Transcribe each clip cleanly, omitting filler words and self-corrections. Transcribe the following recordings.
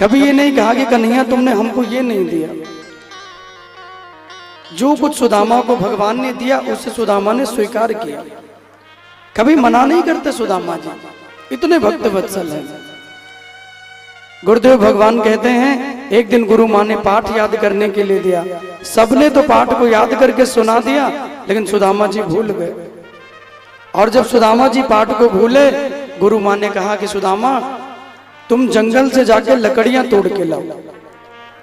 कभी ये नहीं कहा कि कन्हैया तुमने हमको ये नहीं दिया। जो कुछ सुदामा को भगवान ने दिया उसे सुदामा ने स्वीकार किया। कभी मना नहीं करते सुदामा जी, इतने भक्त वत्सल हैं। गुरुदेव भगवान कहते हैं एक दिन गुरु माँ ने पाठ याद करने के लिए दिया। सबने तो पाठ को याद करके सुना दिया, लेकिन सुदामा जी भूल गए। और जब सुदामा जी पाठ को भूले, गुरु माँ ने कहा कि सुदामा तुम जंगल से जाके लकड़ियां तोड़ के लाओ,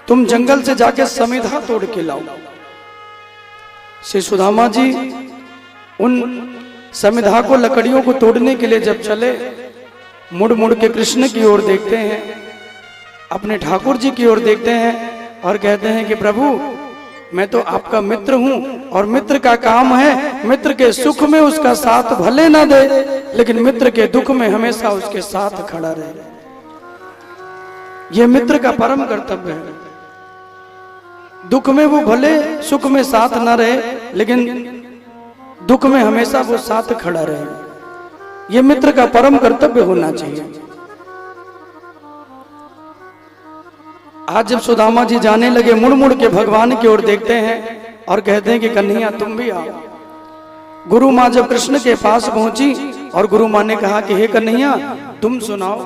तुम जंगल से जाके समिधा तोड़ के लाओ। श्री सुदामा जी उन समिधा को, लकड़ियों को तोड़ने के लिए जब चले, मुड़ मुड़ के कृष्ण की ओर देखते हैं, अपने ठाकुर जी की ओर देखते हैं और कहते हैं कि प्रभु मैं तो आपका मित्र हूं और मित्र का काम है मित्र के सुख में उसका साथ भले ना दे, लेकिन मित्र के दुख में हमेशा उसके साथ खड़ा रहे। यह मित्र का परम कर्तव्य है। दुख में वो भले सुख में साथ ना रहे, लेकिन दुख में हमेशा वो साथ खड़ा रहे। यह मित्र का परम कर्तव्य होना चाहिए। आज जब सुदामा जी जाने लगे, मुड़ मुड़ के भगवान की ओर देखते हैं और कहते हैं कि कन्हैया तुम भी आओ। गुरु माँ जब कृष्ण के पास पहुंची और गुरु माँ ने कहा कि हे कन्हैया तुम सुनाओ।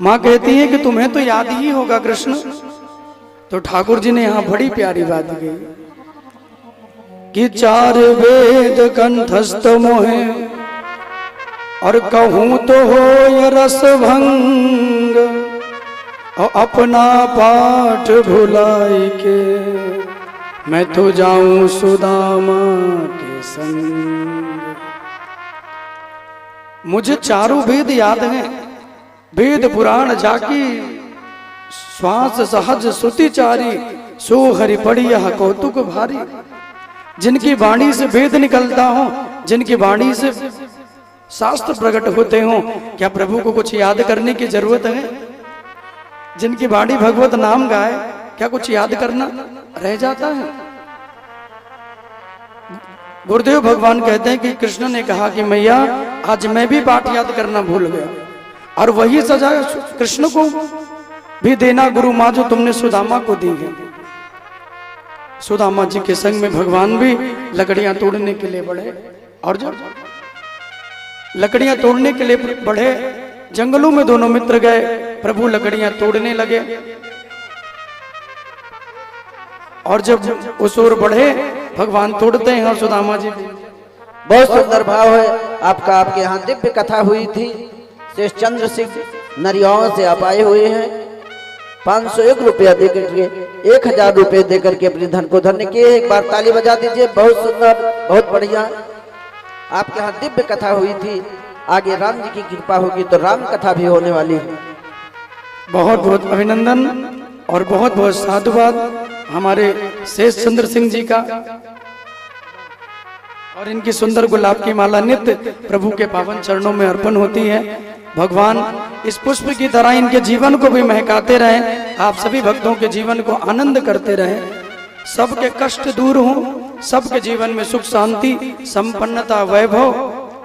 माँ कहती है कि तुम्हें तो याद ही होगा कृष्ण। तो ठाकुर जी ने यहां बड़ी प्यारी बात कही कि चार वेद कंठस्थ मोहे और कहूं तो हो रस भंग, और अपना पाठ भुलाई के मैं तो जाऊं सुदामा के संग। मुझे चारों वेद याद हैं, वेद पुराण जाकी श्वास सहज श्रुतिचारी, सो हरि पढ़िया कौतुक भारी। जिनकी वाणी से वेद निकलता हो, जिनकी वाणी से शास्त्र प्रकट होते हो, क्या प्रभु को कुछ याद करने की जरूरत है? जिनकी वाणी भगवत नाम गाए, क्या कुछ याद करना रह जाता है? गुरुदेव भगवान कहते हैं कि कृष्ण ने कहा कि मैया आज मैं भी पाठ याद करना भूल गया, और वही सजा कृष्ण को भी देना गुरु माँ जो तुमने सुदामा को दी है। सुदामा जी के संग में भगवान भी लकड़ियां तोड़ने के लिए बढ़े, और जब लकड़ियां तोड़ने के लिए बढ़े, जंगलों में दोनों मित्र गए, प्रभु लकड़ियां तोड़ने लगे। और जब उस ओर बढ़े, भगवान तोड़ते हैं और सुदामा जी। बहुत सुंदर भाव है आपका। आपके यहाँ दिव्य कथा हुई थी। शेष चंद्र सिंह नरियाओं से आप आए हुए हैं। 501 रुपया देकर के 1000 रुपये देकर के अपने धन को धन्य किए। एक बार ताली बजा दीजिए। बहुत सुंदर, बहुत बढ़िया। आपके यहाँ दिव्य कथा हुई थी। आगे राम जी की कृपा होगी तो राम कथा भी होने वाली है। बहुत बहुत अभिनंदन और बहुत बहुत साधुवाद हमारे शेष चंद्र सिंह जी का। और इनकी सुंदर गुलाब की माला नित्य प्रभु के पावन चरणों में अर्पण होती है। भगवान इस पुष्प की तरह इनके जीवन को भी महकाते रहें। आप सभी भक्तों के जीवन को आनंद करते रहें। सबके कष्ट दूर हों, सबके जीवन में सुख शांति संपन्नता वैभव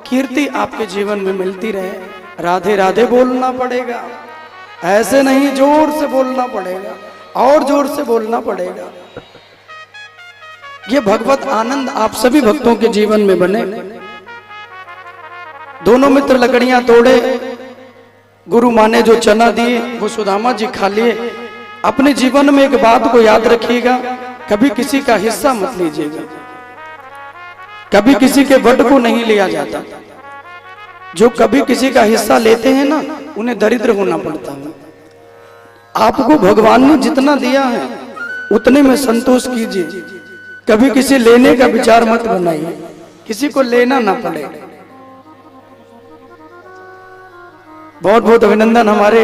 कीर्ति आपके जीवन में मिलती रहे। राधे राधे बोलना पड़ेगा, ऐसे नहीं जोर से बोलना पड़ेगा, और जोर से बोलना पड़ेगा। ये भगवत आनंद आप सभी भक्तों के जीवन में बने। दोनों मित्र लकड़ियां तोड़े, गुरु माँ ने जो चना दिए वो सुदामा जी खा लिए। अपने जीवन में एक बात को याद रखिएगा, कभी किसी का हिस्सा मत लीजिएगा, कभी किसी के वट को नहीं लिया जाता। जो कभी किसी का हिस्सा लेते हैं ना, उन्हें दरिद्र होना पड़ता है। आपको भगवान ने जितना दिया है उतने में संतोष कीजिए। कभी किसी लेने का विचार मत बनाइए, किसी को लेना ना पड़े। बहुत बहुत अभिनंदन हमारे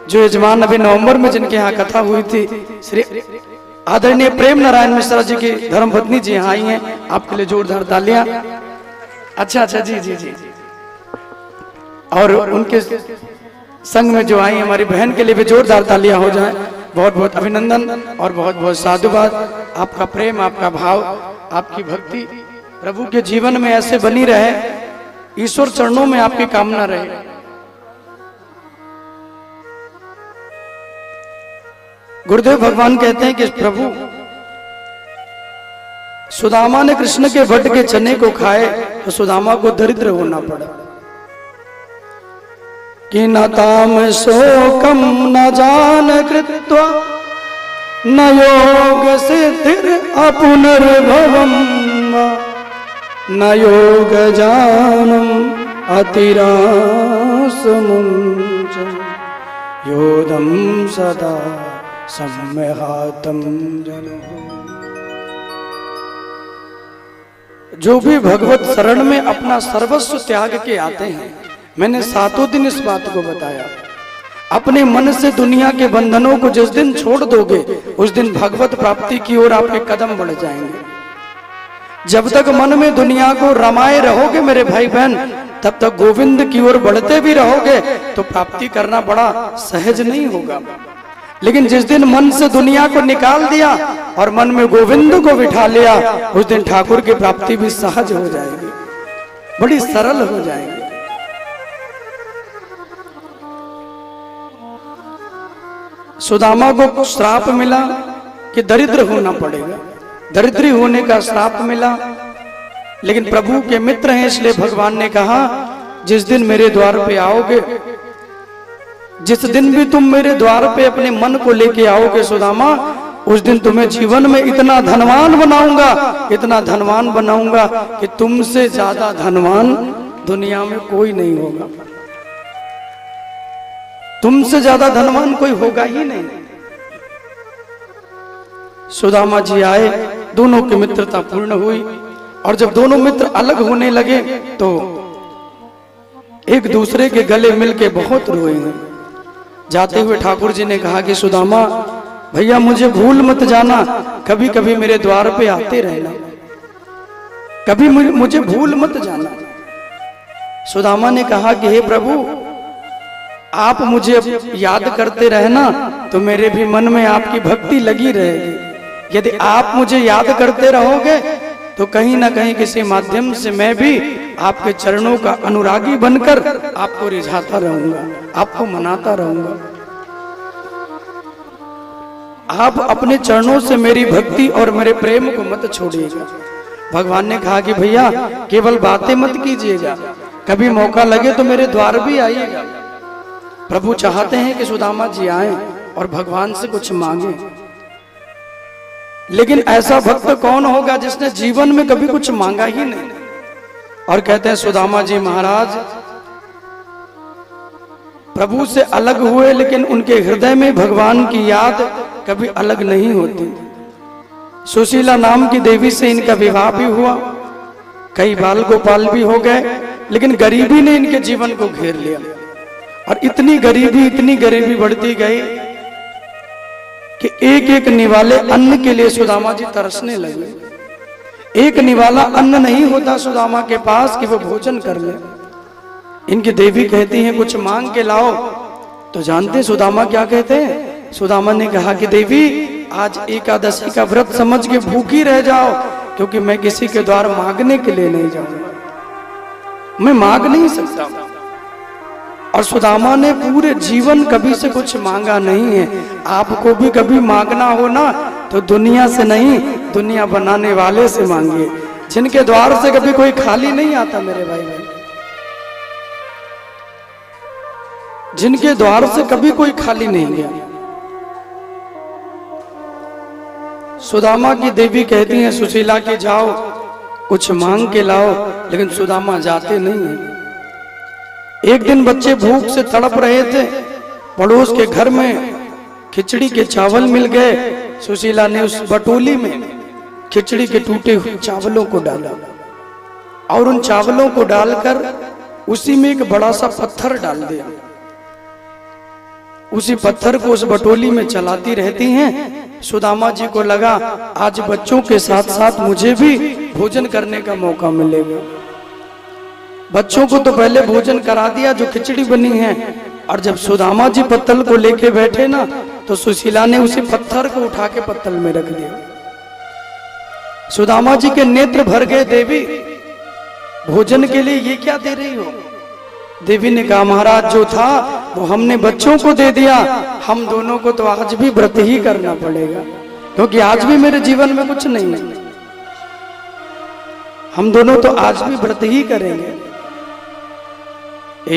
जो यजमान अभी नवंबर में जिनके यहाँ कथा हुई थी, श्री आदरणीय प्रेम नारायण मिश्रा जी की धर्मपत्नी जी यहाँ आई हैं। आपके लिए जोरदार तालियां। अच्छा जी जी जी। और उनके संग में जो आई हमारी बहन के लिए भी जोरदार तालियां हो जाएं। बहुत बहुत अभिनंदन और बहुत बहुत साधुवाद। आपका प्रेम, आपका भाव, आपकी भक्ति प्रभु के जीवन में ऐसे बनी रहे। ईश्वर चरणों में आपकी कामना रहे। गुरुदेव भगवान कहते हैं कि प्रभु सुदामा ने कृष्ण के वट के चने को खाए तो सुदामा को दरिद्र होना पड़ा। कि न ताम शोकम न जान कृत्वा न योग सिद्धिर अपुनर्भवम न योग जानम अतिरासमुंच योदम सदा सम्यहातम जनो। जो भी भगवत शरण में अपना सर्वस्व त्याग के आते हैं, मैंने 7 दिन इस बात को बताया, अपने मन से दुनिया के बंधनों को जिस दिन छोड़ दोगे उस दिन भगवत प्राप्ति की ओर आपके कदम बढ़ जाएंगे। जब तक मन में दुनिया को रमाए रहोगे मेरे भाई बहन, तब तक गोविंद की ओर बढ़ते भी रहोगे तो प्राप्ति करना बड़ा सहज नहीं होगा। लेकिन जिस दिन मन से दुनिया को निकाल दिया और मन में गोविंद को बिठा लिया, उस दिन ठाकुर की प्राप्ति भी सहज हो जाएगी, बड़ी सरल हो जाएगी। सुदामा को श्राप मिला कि दरिद्र होना पड़ेगा, दरिद्री होने का श्राप मिला। लेकिन प्रभु के मित्र हैं इसलिए भगवान ने कहा जिस दिन मेरे द्वार पे आओगे, जिस दिन भी तुम मेरे द्वार पे अपने मन को लेके आओगे सुदामा, उस दिन तुम्हें जीवन में इतना धनवान बनाऊंगा, इतना धनवान बनाऊंगा कि तुमसे ज्यादा धनवान दुनिया में कोई नहीं होगा, तुमसे ज्यादा धनवान कोई होगा ही नहीं। सुदामा जी आए, दोनों की मित्रता पूर्ण हुई और जब दोनों मित्र अलग होने लगे तो एक दूसरे के गले मिलके बहुत रोए हैं। जाते हुए ठाकुर जी ने कहा कि सुदामा भैया मुझे भूल मत जाना, कभी कभी मेरे द्वार पे आते रहना, कभी मुझे भूल मत जाना। सुदामा ने कहा कि हे प्रभु आप मुझे याद करते रहना तो मेरे भी मन में आपकी भक्ति लगी रहेगी। यदि आप मुझे याद करते रहोगे तो कहीं ना कहीं किसी माध्यम से मैं भी आपके चरणों का अनुरागी बनकर आपको रिझाता रहूंगा, आपको मनाता रहूंगा। आप अपने चरणों से मेरी भक्ति और मेरे प्रेम को मत छोड़िएगा। भगवान ने कहा कि भैया केवल बातें मत कीजिएगा, कभी मौका लगे तो मेरे द्वार भी आइएगा। प्रभु चाहते हैं कि सुदामा जी आए और भगवान से कुछ मांगे। लेकिन ऐसा भक्त कौन होगा जिसने जीवन में कभी कुछ मांगा ही नहीं। और कहते हैं सुदामा जी महाराज प्रभु से अलग हुए, लेकिन उनके हृदय में भगवान की याद कभी अलग नहीं होती। सुशीला नाम की देवी से इनका विवाह भी हुआ, कई बाल गोपाल भी हो गए, लेकिन गरीबी ने इनके जीवन को घेर लिया और इतनी गरीबी बढ़ती गई कि एक एक निवाले अन्न के लिए सुदामा जी तरसने लगे। एक निवाला अन्न नहीं होता सुदामा के पास कि वो भोजन कर ले। इनकी देवी कहती हैं कुछ मांग के लाओ। तो जानते सुदामा क्या कहते हैं? सुदामा ने कहा कि देवी आज एकादशी का व्रत समझ के भूखी रह जाओ, क्योंकि मैं किसी के द्वार मांगने के लिए नहीं जाऊंगा, मैं मांग नहीं सकता। और सुदामा ने पूरे जीवन कभी से कुछ मांगा नहीं है। आपको भी कभी मांगना हो ना तो दुनिया से नहीं, दुनिया बनाने वाले से मांगिए, जिनके द्वार से कभी कोई खाली नहीं आता मेरे भाई बहन, जिनके द्वार से कभी कोई खाली नहीं गया। सुदामा की देवी कहती हैं सुशीला के जाओ कुछ मांग के लाओ, लेकिन सुदामा जाते नहीं हैं। एक दिन बच्चे भूख से तड़प रहे थे, पड़ोस के घर में खिचड़ी के चावल मिल गए। सुशीला ने उस बटोली में खिचड़ी के टूटे हुए चावलों को डाला और उन चावलों को डालकर उसी में एक बड़ा सा पत्थर डाल दिया। उसी पत्थर को उस बटोली में चलाती रहती हैं। सुदामा जी को लगा आज बच्चों के साथ साथ मुझे भी भोजन करने का मौका मिलेगा। बच्चों को तो पहले भोजन करा दिया जो खिचड़ी बनी है, और जब सुदामा जी पत्तल को लेके बैठे ना तो सुशीला ने उसी पत्थर को उठा के पत्तल में रख दिया। सुदामा जी के नेत्र भर गए, देवी भोजन के लिए ये क्या दे रही हो? देवी ने कहा महाराज जो था वो हमने बच्चों को दे दिया, हम दोनों को तो आज भी व्रत ही करना पड़ेगा, क्योंकि आज भी मेरे जीवन में कुछ नहीं है। हम दोनों तो आज भी व्रत ही करेंगे।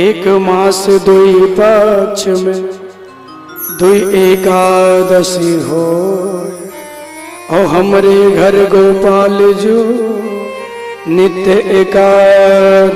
एक मास दुई पक्ष में दुई एकादशी हो, और हमरे घर गोपाल जो नित्य एकादशी